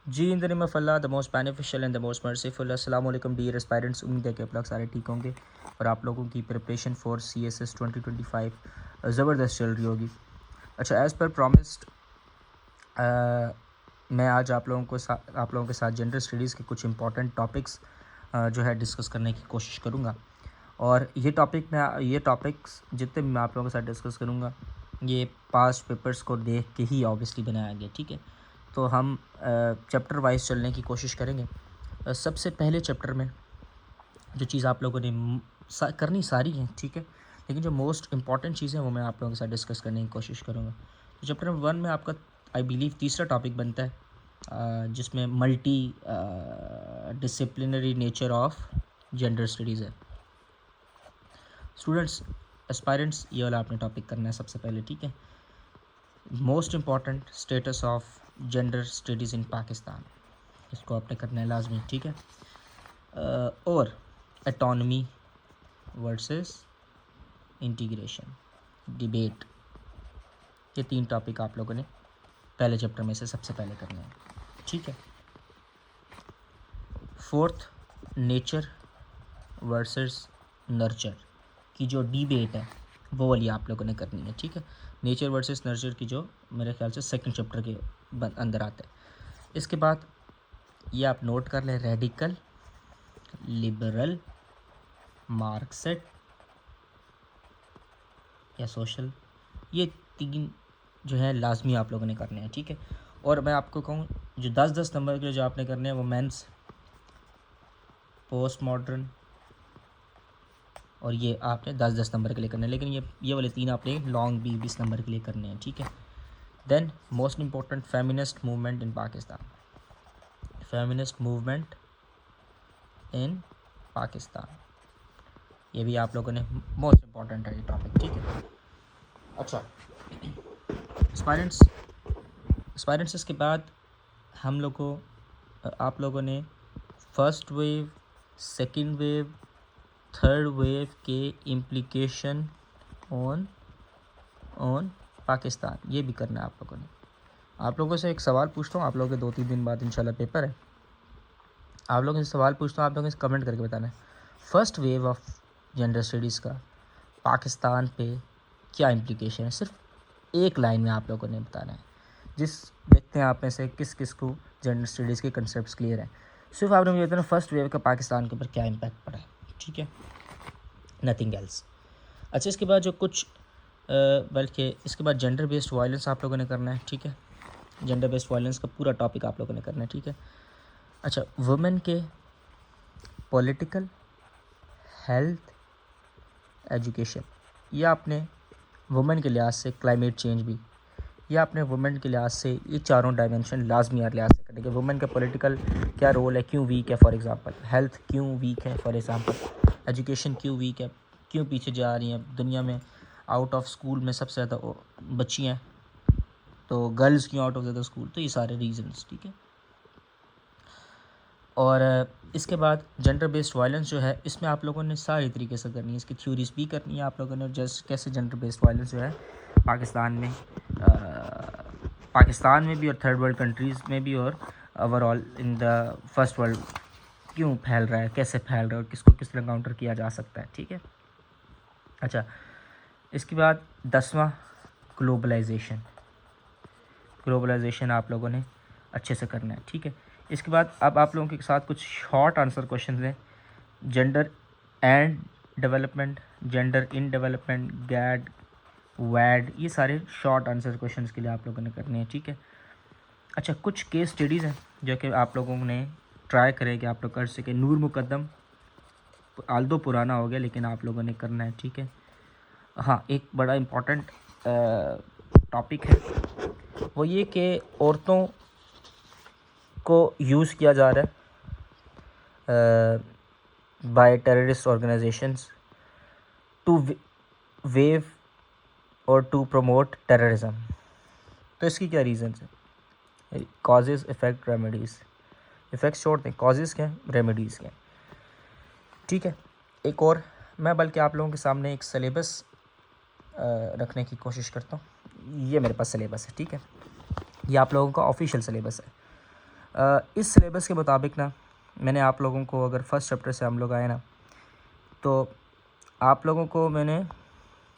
Ji in the name of Allah the most beneficial and the most merciful. अस्सलाम वालेकुम dear aspirants, उम्मीद है कि आप लोग सारे ठीक होंगे और आप लोगों की प्रिपरेशन फॉर CSS 2025 ज़बरदस्त चल रही होगी। अच्छा, एज़ पर प्रॉमिस्ड मैं आज आप लोगों के साथ जेंडर स्टडीज़ के कुछ इंपॉर्टेंट टॉपिक्स जो है डिस्कस करने की कोशिश करूँगा। और ये टॉपिक्स जितने भी मैं आप लोगों के साथ डिस्कस करूँगा ये पास्ट पेपर्स को देख के ही ऑब्वियसली बनाया गया, ठीक है। तो हम चैप्टर वाइज चलने की कोशिश करेंगे। सबसे पहले चैप्टर में जो चीज़ आप लोगों ने करनी सारी हैं, ठीक है, लेकिन जो मोस्ट इम्पॉर्टेंट चीज़ें हैं वो मैं आप लोगों के साथ डिस्कस करने की कोशिश करूँगा। तो चैप्टर नंबर 1 में आपका आई बिलीव तीसरा टॉपिक बनता है जिसमें multi disciplinary nature of gender studies है। स्टूडेंट्स, एस्पायरेंट्स, ये वाला आपने टॉपिक करना है सबसे पहले, ठीक है। Most important status of gender studies इन पाकिस्तान, इसको आपने करना है लाजमी, ठीक है। और एटॉनमी वर्सेस इंटीग्रेशन डिबेट, ये 3 टॉपिक आप लोगों ने पहले चैप्टर में से सबसे पहले करने हैं, ठीक है। फोर्थ, नेचर वर्सेस नर्चर की जो डिबेट है वो वाली आप लोगों ने करनी है, ठीक है। नेचर वर्सेस नर्चर की जो मेरे ख्याल से सेकंड चैप्टर के अंदर आता है। इसके बाद ये आप नोट कर लें, रेडिकल, लिबरल, मार्क्सिस्ट या सोशल, ये 3 जो है लाजमी आप लोगों ने करने हैं, ठीक है। और मैं आपको कहूँ जो 10-10 नंबर के जो आपने करने हैं वो मेंस, पोस्ट मॉडर्न, और ये आपने 10-10 नंबर के लिए करने हैं, लेकिन ये वाले 3 आपने लॉन्ग 20-20 नंबर के लिए करने हैं, ठीक है। Then most important feminist movement in Pakistan, feminist movement in Pakistan, ये भी आप लोगों ने मोस्ट इम्पॉर्टेंट है ये टॉपिक, ठीक है। अच्छा, एस्पायरेंट्स इसके बाद हम लोग को आप लोगों ने first wave, second wave, third wave के इम्प्लीकेशन ऑन पाकिस्तान, ये भी करना है आप लोगों ने। आप लोगों से एक सवाल पूछता हूँ, आप लोगों के 2-3 दिन बाद इंशाल्लाह पेपर है, आप लोगों से सवाल पूछता हूँ, आप लोगों से कमेंट करके बताना है first wave of gender studies का पाकिस्तान पे क्या इम्प्लीकेशन है। सिर्फ एक लाइन में आप लोगों ने बताना है, देखते हैं आप में से किस किस को जेंडर स्टडीज़ के कंसेप्ट क्लियर हैं। सिर्फ आपने मुझे बताना फर्स्ट वेव का पाकिस्तान के ऊपर क्या इम्पैक्ट पड़ा है, ठीक है, नथिंग एल्स। अच्छा, इसके बाद जो कुछ बल्कि इसके बाद जेंडर बेस्ड वायलेंस आप लोगों ने करना है, ठीक है। जेंडर बेस्ड वायलेंस का पूरा टॉपिक आप लोगों ने करना है, ठीक है। अच्छा, वुमेन के पॉलिटिकल, हेल्थ, एजुकेशन, ये आपने वुमेन के लिहाज से, क्लाइमेट चेंज भी, ये आपने वुमेन के लिहाज से ये चारों डायमेंशन लाजमी यार लिहाज से करने के। वुमेन का पॉलिटिकल क्या रोल है, क्यों वीक है फॉर एग्ज़ाम्पल, हेल्थ क्यों वीक है फॉर एग्ज़ाम्पल, एजुकेशन क्यों वीक है, क्यों पीछे जा रही हैं दुनिया में, आउट ऑफ स्कूल में सबसे ज़्यादा बच्ची हैं, तो गर्ल्स क्यों आउट ऑफ ज़्यादा स्कूल, तो ये सारे रीजंस, ठीक है। और इसके बाद जेंडर बेस्ड वायलेंस जो है इसमें आप लोगों ने सारी तरीके से करनी है, इसकी थ्योरीज भी करनी है आप लोगों ने, जस्ट कैसे जेंडर बेस्ड वायलेंस जो है पाकिस्तान में भी और थर्ड वर्ल्ड कंट्रीज़ में भी और overall in the first world क्यों फैल रहा है, कैसे फैल रहा है और किसको किस तरह काउंटर किया जा सकता है, ठीक है। अच्छा, इसके बाद 10वां, ग्लोबलाइजेशन आप लोगों ने अच्छे से करना है, ठीक है। इसके बाद अब आप लोगों के साथ कुछ शॉर्ट आंसर क्वेश्चन हैं, gender and development, gender in development, GAD, वैड, ये सारे शॉर्ट आंसर क्वेश्चंस के लिए आप लोगों ने करने हैं, ठीक है। अच्छा, कुछ केस स्टडीज़ हैं जो कि आप लोगों ने ट्राई करें कि आप लोग कर सकें। नूर मुकद्दम आल्दो पुराना हो गया लेकिन आप लोगों ने करना है, ठीक है। हाँ, एक बड़ा इम्पॉर्टेंट टॉपिक है वो ये कि औरतों को यूज़ किया जा रहा है by terrorist organisations to wave और टू प्रमोट टेररिज्म। तो इसकी क्या रीज़न्स है, कॉजेज़, इफ़ेक्ट, रेमेडीज़। इफ़ेक्ट्स छोड़ते हैं, कॉजेज़ क्या हैं, रेमेडीज़ क्या हैं, ठीक है। एक और मैं बल्कि आप लोगों के सामने एक सिलेबस रखने की कोशिश करता हूँ। ये मेरे पास सिलेबस है, ठीक है, ये आप लोगों का ऑफिशियल सिलेबस है। इस सिलेबस के मुताबिक ना मैंने आप लोगों को, अगर फर्स्ट चैप्टर से हम लोग आए ना, तो आप लोगों को मैंने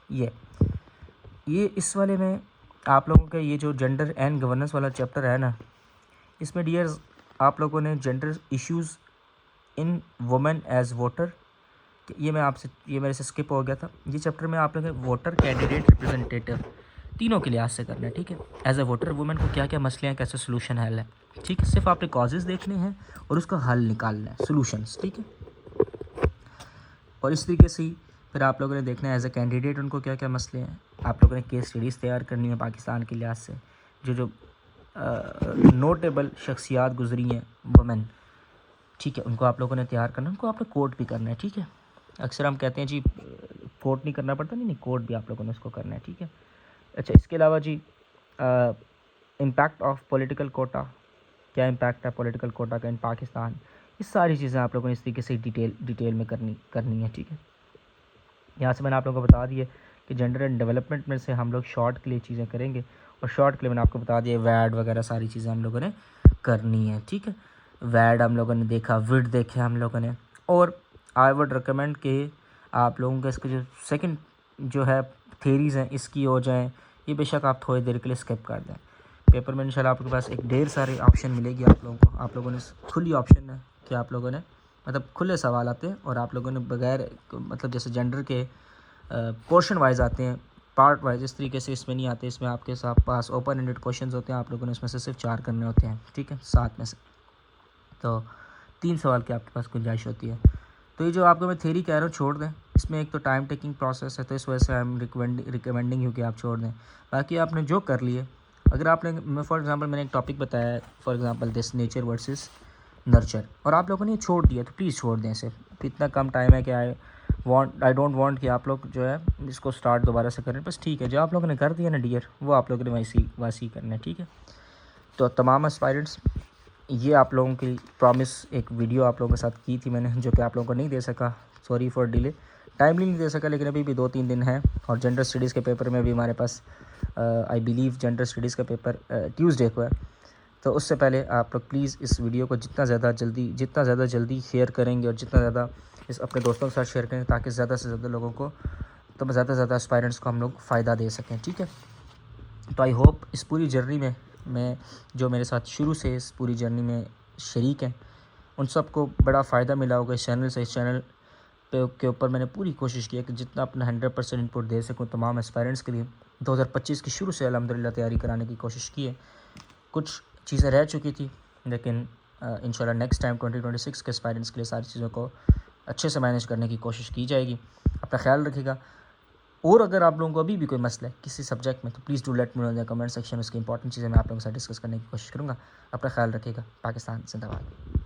ये इस वाले में आप लोगों का ये जो जेंडर एंड गवर्नेंस वाला चैप्टर है ना, इसमें डियर्स आप लोगों ने gender issues in women as voter, ये मेरे से स्किप हो गया था। ये चैप्टर में आप लोगों के वोटर कैंडिडेट रिप्रेजेंटेटिव तीनों के लिहाज से करना है, ठीक है। एज ए वोटर वुमेन को क्या क्या मसले हैं, कैसे सोल्यूशन हल है, ठीक है। सिर्फ आपने कॉजेज़ देखने हैं और उसका हल निकालना है, सोल्यूशंस, ठीक है। और इस तरीके से ही फिर आप लोगों ने देखना है एज ए कैंडिडेट उनको क्या क्या मसले हैं। आप लोगों ने केस स्टडीज़ तैयार करनी है पाकिस्तान के लिहाज से, जो नोटेबल शख्सियात गुजरी हैं वुमेन, ठीक है, उनको आप लोगों ने तैयार करना है, उनको आपने कोट भी करना है, ठीक है। अक्सर हम कहते हैं जी कोट नहीं करना पड़ता, नहीं कोट भी आप लोगों ने उसको करना है, ठीक है। अच्छा, इसके अलावा जी इम्पैक्ट ऑफ पॉलिटिकल कोटा, क्या इम्पैक्ट है पॉलिटिकल कोटा का इन पाकिस्तान, ये सारी चीज़ें आप लोगों ने इस तरीके से डिटेल में करनी है, ठीक है। यहाँ से मैंने आप लोगों को बता दिया कि जेंडर एंड डेवलपमेंट में से हम लोग शॉर्ट के लिए चीज़ें करेंगे, और शॉर्ट के लिए मैंने आपको बता दिया वैड वगैरह सारी चीज़ें हम लोगों ने करनी है, ठीक है। वैड हम लोगों ने देखा, विड देखे हम लोगों ने, और आई वुड रिकमेंड कि आप लोगों का इसके जो सेकंड जो है थेरीज़ हैं इसकी हो जाएँ, ये बेशक आप थोड़ी देर के लिए स्किप कर दें। पेपर में इंशाल्लाह आपके पास एक ढेर सारे ऑप्शन मिलेगी आप लोगों को। आप लोगों ने खुली ऑप्शन है कि आप लोगों ने मतलब खुले सवाल आते हैं, और आप लोगों ने बगैर मतलब जैसे जेंडर के पोर्शन वाइज आते हैं, पार्ट वाइज, इस तरीके से इसमें नहीं आते। इसमें आपके साथ पास ओपन एंडेड क्वेश्चंस होते हैं, आप लोगों ने इसमें से सिर्फ 4 करने होते हैं, ठीक है, 7 में से। तो 3 सवाल की आपके पास गुंजाइश होती है। तो ये जो आपको मैं थ्योरी कह रहा हूँ छोड़ दें, इसमें एक तो टाइम टेकिंग प्रोसेस है, तो इस वजह से आई एम रिकमेंडिंग यू कि आप छोड़ दें। बाकी आपने जो कर लिए, अगर आपने, मैं फॉर एग्जांपल मैंने एक टॉपिक बताया है, for example this nature versus nurture, और आप लोगों ने ये छोड़ दिया, तो प्लीज़ छोड़ दें इसे। इतना कम टाइम है कि आई डोंट वांट कि आप लोग जो है इसको स्टार्ट दोबारा से करें, बस ठीक है। जो आप लोगों ने कर दिया ना डियर, वो आप लोगों ने वैसी करना है, ठीक है। तो तमाम एस्पायरेंट्स, ये आप लोगों की प्रॉमिस एक वीडियो आप लोगों के साथ की थी मैंने, जो कि आप लोगों को नहीं दे सका, सॉरी फॉर डिले, टाइमली नहीं दे सका, लेकिन अभी भी 2-3 दिन है। और जेंडर स्टडीज़ के पेपर में भी हमारे पास आई बिलीव जेंडर स्टडीज़ का पेपर ट्यूसडे को है। तो उससे पहले आप लोग प्लीज़ इस वीडियो को जितना ज़्यादा जल्दी शेयर करेंगे, और जितना ज़्यादा इस अपने दोस्तों के साथ शेयर करेंगे, ताकि ज़्यादा से ज़्यादा लोगों को, तो ज़्यादा से ज़्यादा एस्पायरेंट्स को हम लोग फ़ायदा दे सकें, ठीक है। तो आई होप इस पूरी जर्नी में मैं, जो मेरे साथ शुरू से इस पूरी जर्नी में शरीक हैं, उन सबको बड़ा फ़ायदा मिला होगा इस चैनल से। इस चैनल के ऊपर मैंने पूरी कोशिश की है कि जितना अपना 100% इनपुट दे सकूं तमाम एस्पायरेंट्स के लिए। 2025 की शुरू से अल्हम्दुलिल्लाह तैयारी कराने की कोशिश की है। कुछ चीज़ें रह चुकी थी, लेकिन इंशाल्लाह नेक्स्ट टाइम 2026 के एस्पायरेंट्स के लिए सारी चीज़ों को अच्छे से मैनेज करने की कोशिश की जाएगी। अपना ख्याल रखिएगा। और अगर आप लोगों को अभी भी कोई मसला है किसी सब्जेक्ट में, तो please do let me know in the comment section. उसकी इंपॉर्टेंट चीज़ें मैं आप लोगों के साथ डिस्कस करने की कोशिश करूँगा। अपना ख्याल रखिएगा। पाकिस्तान जिंदाबाद।